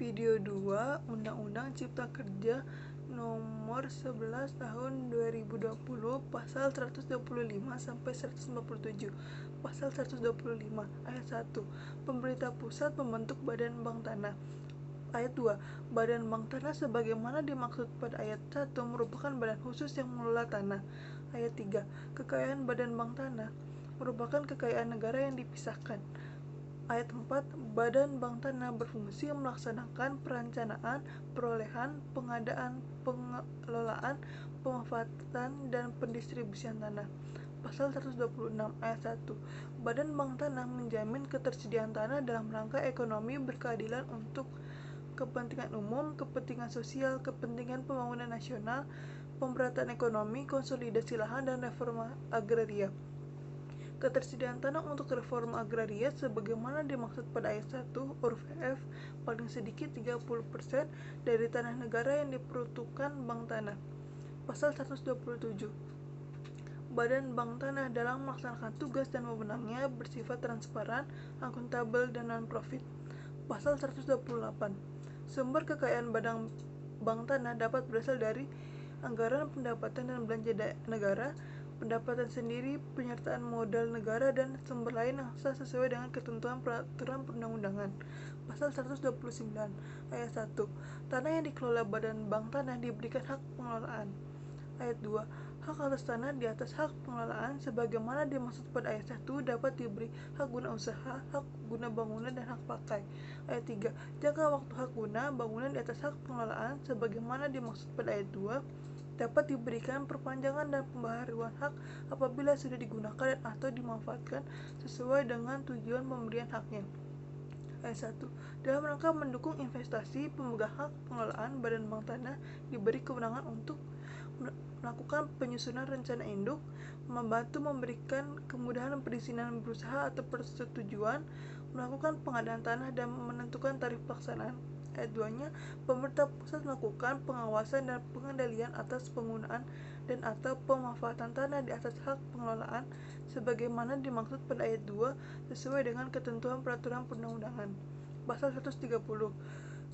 Video 2 Undang-Undang Cipta Kerja Nomor 11 Tahun 2020 Pasal 125 sampai 147. Pasal 125 Ayat 1. Pemerintah pusat membentuk Badan Bank Tanah. Ayat 2. Badan Bank Tanah sebagaimana dimaksud pada ayat 1 merupakan badan khusus yang mengelola tanah. Ayat 3. Kekayaan Badan Bank Tanah merupakan kekayaan negara yang dipisahkan. Ayat 4. Badan Bank Tanah berfungsi melaksanakan perencanaan, perolehan, pengadaan, pengelolaan, pemanfaatan, dan pendistribusian tanah. Pasal 126 ayat 1. Badan Bank Tanah menjamin ketersediaan tanah dalam rangka ekonomi berkeadilan untuk kepentingan umum, kepentingan sosial, kepentingan pembangunan nasional, pemerataan ekonomi, konsolidasi lahan, dan reforma agraria. Ketersediaan tanah untuk reforma agraria sebagaimana dimaksud pada ayat 1 huruf F paling sedikit 30% dari tanah negara yang diperuntukkan Bank Tanah. Pasal 127. Badan Bank Tanah dalam melaksanakan tugas dan wewenangnya bersifat transparan, akuntabel, dan non-profit. Pasal 128. Sumber kekayaan Badan Bank Tanah dapat berasal dari anggaran pendapatan dan belanja negara, pendapatan sendiri, penyertaan modal negara, dan sumber lain yang sah sesuai dengan ketentuan peraturan perundang-undangan. Pasal 129 ayat 1. Tanah yang dikelola Badan Bank Tanah diberikan hak pengelolaan. Ayat 2. Hak atas tanah di atas hak pengelolaan sebagaimana dimaksud pada ayat 1 dapat diberi hak guna usaha, hak guna bangunan, dan hak pakai. Ayat 3. Jangka waktu hak guna bangunan di atas hak pengelolaan sebagaimana dimaksud pada ayat 2 dapat diberikan perpanjangan dan pembaharuan hak apabila sudah digunakan dan atau dimanfaatkan sesuai dengan tujuan pemberian haknya. Ayat 1. Dalam rangka mendukung investasi, pemegang hak pengelolaan Badan Bank Tanah diberi kewenangan untuk melakukan penyusunan rencana induk, membantu memberikan kemudahan perizinan berusaha atau persetujuan, melakukan pengadaan tanah, dan menentukan tarif pelaksanaan. Ayat 2-nya, pemerintah pusat melakukan pengawasan dan pengendalian atas penggunaan dan atau pemanfaatan tanah di atas hak pengelolaan sebagaimana dimaksud pada ayat 2 sesuai dengan ketentuan peraturan perundang-undangan. Pasal 130.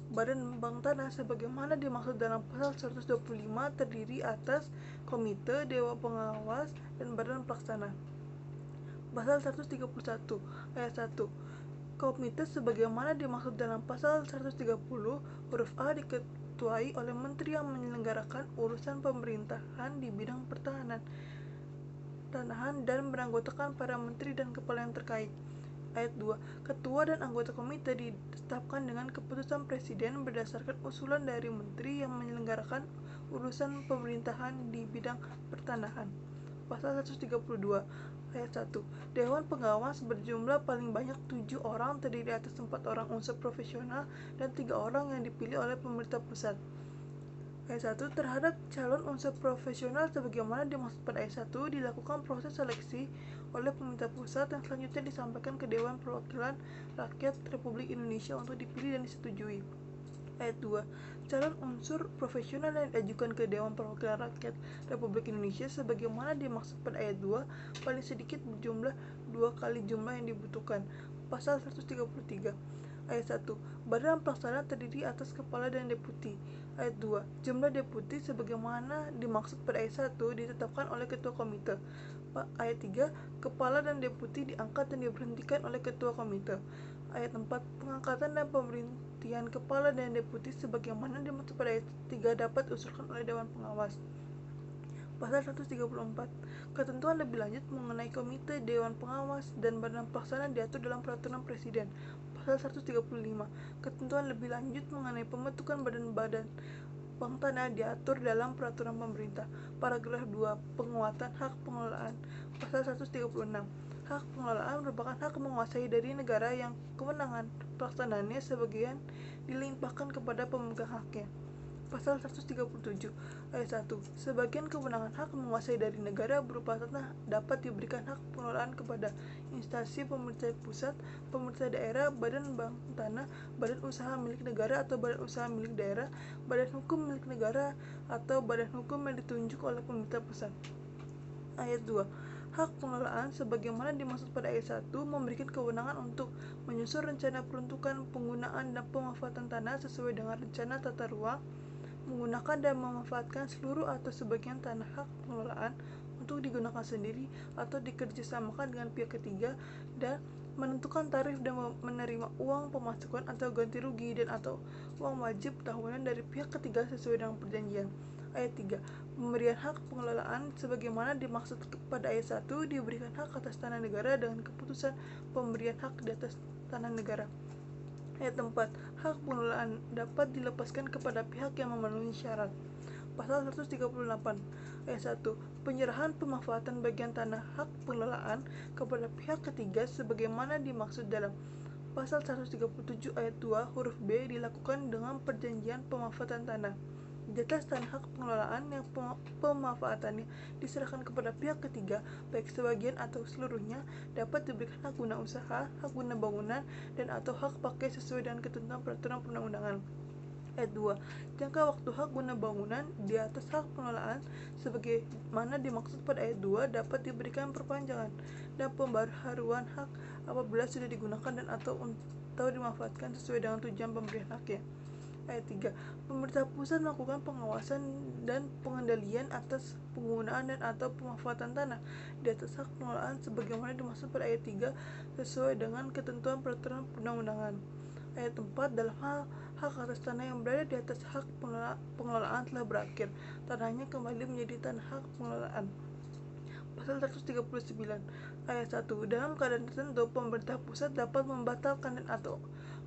Badan Bank Tanah sebagaimana dimaksud dalam pasal 125 terdiri atas komite, dewan pengawas, dan badan pelaksana. Pasal 131 ayat 1. Komite sebagaimana dimaksud dalam pasal 130 huruf A diketuai oleh menteri yang menyelenggarakan urusan pemerintahan di bidang pertahanan, tanahan, dan beranggotakan para menteri dan kepala yang terkait. Ayat 2. Ketua dan anggota komite ditetapkan dengan keputusan presiden berdasarkan usulan dari menteri yang menyelenggarakan urusan pemerintahan di bidang pertanahan. Pasal 132 ayat 1. Dewan pengawas berjumlah paling banyak 7 orang terdiri atas 4 orang unsur profesional dan 3 orang yang dipilih oleh pemerintah pusat. Ayat 1. Terhadap calon unsur profesional sebagaimana dimaksud pada ayat 1 dilakukan proses seleksi oleh pemerintah pusat yang selanjutnya disampaikan ke Dewan Perwakilan Rakyat Republik Indonesia untuk dipilih dan disetujui. Ayat 2. Calon unsur profesional yang diajukan ke Dewan Perwakilan Rakyat Republik Indonesia sebagaimana dimaksud pada ayat 2 paling sedikit berjumlah 2 kali jumlah yang dibutuhkan. Pasal 133 ayat 1. Badan pelaksana terdiri atas kepala dan deputi. Ayat 2. Jumlah deputi sebagaimana dimaksud pada ayat 1 ditetapkan oleh ketua komite. Ayat 3. Kepala dan deputi diangkat dan diberhentikan oleh ketua komite. Ayat 4. Pengangkatan dan pemberhentian kepala dan deputi sebagaimana dimaksud pada ayat 3 dapat diusulkan oleh Dewan Pengawas. Pasal 134. Ketentuan lebih lanjut mengenai komite, Dewan Pengawas, dan badan pelaksana diatur dalam peraturan presiden. Pasal 135. Ketentuan lebih lanjut mengenai pembentukan badan-badan Bank Tanah diatur dalam peraturan pemerintah. Paragraf 2. Penguatan hak pengelolaan. Pasal 136. Hak pengelolaan merupakan hak menguasai dari negara yang kewenangan pelaksanaannya sebagian dilimpahkan kepada pemegang haknya. Pasal 137 ayat 1. Sebagian kewenangan hak menguasai dari negara berupa tanah dapat diberikan hak pengelolaan kepada instansi pemerintah pusat, pemerintah daerah, badan bank tanah, badan usaha milik negara atau badan usaha milik daerah, badan hukum milik negara atau badan hukum yang ditunjuk oleh pemerintah pusat. Ayat 2. Hak pengelolaan sebagaimana dimaksud pada ayat 1 memberikan kewenangan untuk menyusun rencana peruntukan, penggunaan, dan pemanfaatan tanah sesuai dengan rencana tata ruang, menggunakan dan memanfaatkan seluruh atau sebagian tanah hak pengelolaan untuk digunakan sendiri atau dikerjasamakan dengan pihak ketiga, dan menentukan tarif dan menerima uang pemasukan atau ganti rugi dan atau uang wajib tahunan dari pihak ketiga sesuai dengan perjanjian. Ayat 3. Pemberian hak pengelolaan sebagaimana dimaksud pada ayat 1 diberikan hak atas tanah negara dengan keputusan pemberian hak di atas tanah negara. Ayat 4. Hak pengelolaan dapat dilepaskan kepada pihak yang memenuhi syarat. Pasal 138 ayat 1. Penyerahan pemanfaatan bagian tanah hak pengelolaan kepada pihak ketiga sebagaimana dimaksud dalam Pasal 137 ayat 2 huruf B dilakukan dengan perjanjian pemanfaatan tanah di atas tanah hak pengelolaan yang pemanfaatannya diserahkan kepada pihak ketiga, baik sebagian atau seluruhnya, dapat diberikan hak guna usaha, hak guna bangunan, dan atau hak pakai sesuai dengan ketentuan peraturan perundang-undangan. Ayat 2. Jangka waktu hak guna bangunan di atas hak pengelolaan sebagaimana dimaksud pada ayat 2 dapat diberikan perpanjangan dan pembaharuan hak apabila sudah digunakan dan atau dimanfaatkan sesuai dengan tujuan pemberian haknya. Ayat 3. Pemerintah pusat melakukan pengawasan dan pengendalian atas penggunaan dan atau pemanfaatan tanah di atas hak pengelolaan sebagaimana dimaksud pada ayat 3 sesuai dengan ketentuan peraturan perundang-undangan. Ayat 4. Dalam hal hak atas tanah yang berada di atas hak pengelolaan telah berakhir, tanahnya kembali menjadi tanah hak pengelolaan. Pasal 139 ayat 1. Dalam keadaan tertentu, pemerintah pusat dapat membatalkan dan atau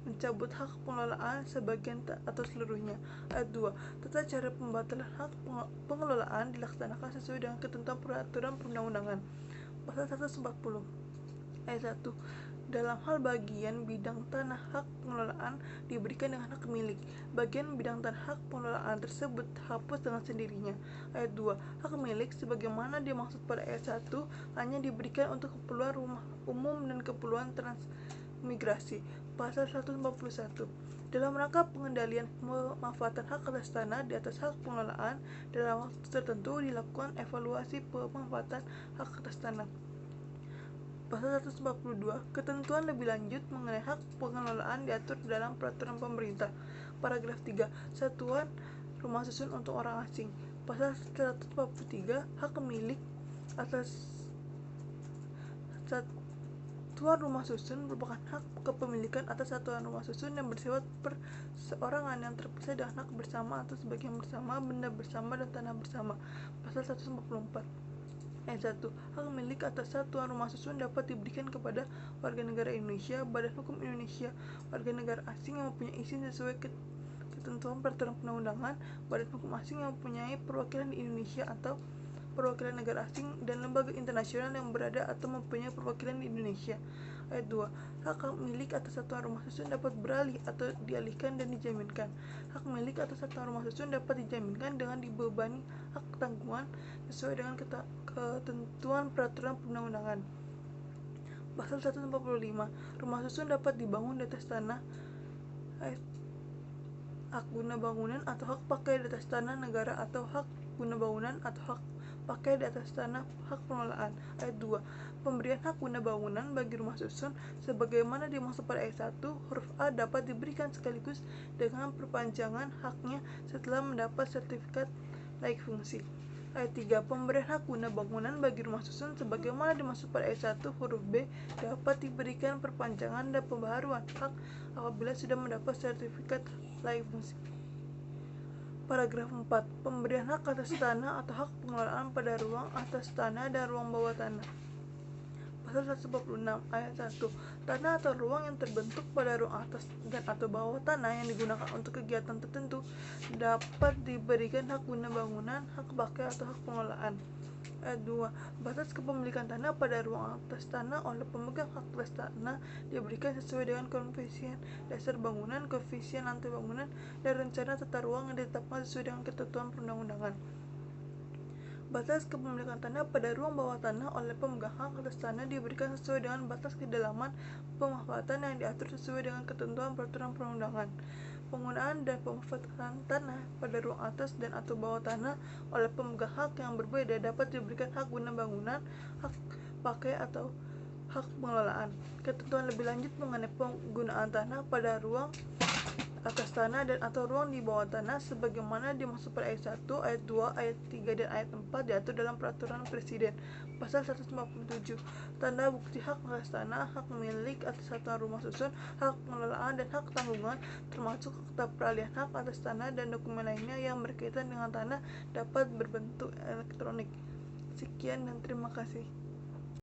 mencabut hak pengelolaan sebagian atau seluruhnya. Ayat 2. Tata cara pembatalan hak pengelolaan dilaksanakan sesuai dengan ketentuan peraturan perundang-undangan. Pasal 140 ayat 1. Dalam hal bagian bidang tanah hak pengelolaan diberikan dengan hak milik, bagian bidang tanah hak pengelolaan tersebut hapus dengan sendirinya. Ayat 2. Hak milik sebagaimana dimaksud pada ayat 1 hanya diberikan untuk keperluan rumah umum dan keperluan transmigrasi. Pasal 141. Dalam rangka pengendalian pemanfaatan hak atas tanah di atas hak pengelolaan, dalam waktu tertentu dilakukan evaluasi pemanfaatan hak atas tanah. Pasal 142. Ketentuan lebih lanjut mengenai hak pengelolaan diatur dalam peraturan pemerintah. Paragraf 3. Satuan rumah susun untuk orang asing. Pasal 143. Hak milik atas satuan rumah susun merupakan hak kepemilikan atas satuan rumah susun yang bersifat perseorangan yang terpisah dengan hak bersama atau sebagian bersama, benda bersama, dan tanah bersama. Pasal 144 ayat 1. Hak milik atas satuan rumah susun dapat diberikan kepada warga negara Indonesia, badan hukum Indonesia, warga negara asing yang mempunyai izin sesuai ketentuan peraturan perundang-undangan, badan hukum asing yang mempunyai perwakilan di Indonesia atau perwakilan negara asing, dan lembaga internasional yang berada atau mempunyai perwakilan di Indonesia. Ayat 2. Hak milik atas satuan rumah susun dapat beralih atau dialihkan dan dijaminkan. Hak milik atas satuan rumah susun dapat dijaminkan dengan dibebani hak tanggungan sesuai dengan ketentuan peraturan perundang-undangan. Pasal 145. Rumah susun dapat dibangun di atas tanah hak guna bangunan atau hak pakai di atas tanah negara atau hak guna bangunan atau hak pakai di atas tanah hak pengelolaan. Ayat 2. Pemberian hak guna bangunan bagi rumah susun sebagaimana dimaksud pada ayat 1 huruf A dapat diberikan sekaligus dengan perpanjangan haknya setelah mendapat sertifikat layak fungsi. Ayat 3. Pemberian hak guna bangunan bagi rumah susun sebagaimana dimaksud pada ayat 1 huruf B dapat diberikan perpanjangan dan pembaharuan hak apabila sudah mendapat sertifikat layak fungsi. Paragraf 4. Pemberian hak atas tanah atau hak pengelolaan pada ruang atas tanah dan ruang bawah tanah. Pasal 146 ayat 1. Tanah atau ruang yang terbentuk pada ruang atas dan atau bawah tanah yang digunakan untuk kegiatan tertentu dapat diberikan hak guna bangunan, hak pakai atau hak pengelolaan. Ayat 2. Batas kepemilikan tanah pada ruang atas tanah oleh pemegang hak atas tanah diberikan sesuai dengan koefisien dasar bangunan, koefisien lantai bangunan, dan rencana tata ruang yang ditetapkan sesuai dengan ketentuan perundang-undangan. Batas kepemilikan tanah pada ruang bawah tanah oleh pemegang hak atas tanah diberikan sesuai dengan batas kedalaman pemanfaatan yang diatur sesuai dengan ketentuan peraturan perundangan. penggunaan dan pemanfaatan tanah pada ruang atas dan atau bawah tanah oleh pemegang hak yang berbeda dapat diberikan hak guna bangunan, hak pakai atau hak pengelolaan. Ketentuan lebih lanjut mengenai penggunaan tanah pada ruang atas tanah dan atau ruang di bawah tanah sebagaimana dimaksud pada ayat 1, ayat 2, ayat 3, dan ayat 4 diatur dalam Peraturan Presiden Pasal 157. Tanda bukti hak atas tanah, hak milik atas satuan rumah susun, hak pengelolaan, dan hak tanggungan termasuk akta peralihan hak atas tanah dan dokumen lainnya yang berkaitan dengan tanah dapat berbentuk elektronik. Sekian dan terima kasih.